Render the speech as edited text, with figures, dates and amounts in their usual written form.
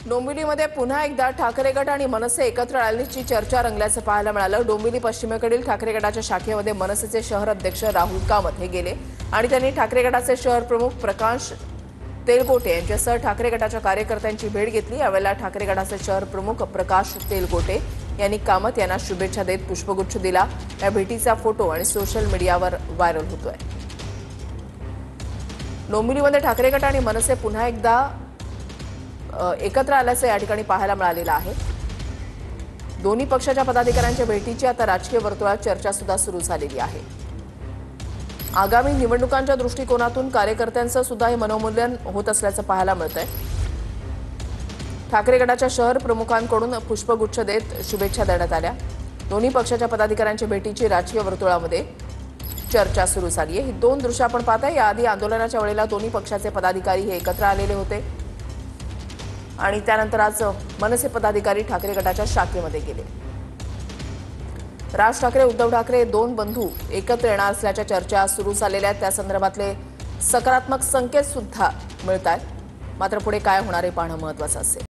डोंबिवलीमध्ये पुन्हा एकदा ठाकरे गट आणि मनसे एकत्र आल्याची चर्चा रंगल्याचं पाहायला मिळालं। डोंबिवली पश्चिमेकडील ठाकरे गटाच्या शाखेमध्ये मनसेचे शहर अध्यक्ष राहुल कामत हे गेले आणि त्यांनी ठाकरे गटाचे शहर प्रमुख प्रकाश तेलकोटे यांच्यासह ठाकरे गटाच्या कार्यकर्त्यांची भेट घेतली। यावेळेला ठाकरे गटाचे शहर प्रमुख प्रकाश तेलकोटे यांनी कामत यांना शुभेच्छा देत पुष्पगुच्छ दिला। या भेटीचा फोटो आणि सोशल मीडियावर व्हायरल होतोय। डोंबिवलीमध्ये ठाकरे गट आणि मनसे पुन्हा एकदा एकत्र आल्याचं या ठिकाणी पाहायला मिळालेलं आहे। दोन्ही पक्षाच्या पदाधिकाऱ्यांच्या भेटीची आता राजकीय वर्तुळात चर्चा सुद्धा सुरू झालेली आहे। आगामी निवडणुकांच्या दृष्टिकोनातून कार्यकर्त्यांचं सुद्धा हे मनोमूल्यन होत असल्याचं पाहायला मिळतंय। ठाकरे गटाच्या शहर प्रमुखांकडून पुष्पगुच्छ देत शुभेच्छा देण्यात आल्या। दोन्ही पक्षाच्या पदाधिकाऱ्यांच्या भेटीची राजकीय वर्तुळामध्ये चर्चा सुरू झाली आहे। ही दोन दृश्य आपण पाहताय। याआधी आंदोलनाच्या वेळेला दोन्ही पक्षाचे पदाधिकारी हे एकत्र आलेले होते आणि त्यानंतर आज मनसे पदाधिकारी ठाकरे गटाच्या शाखेमध्ये गेले। राज ठाकरे उद्धव ठाकरे दोन बंधू एकत्र येणार असल्याच्या चर्चा सुरू झालेल्या आहेत। त्या संदर्भातले सकारात्मक संकेत सुद्धा मिळतात। मात्र पुढे काय होणार आहे पाहणं महत्त्वाचं असेल।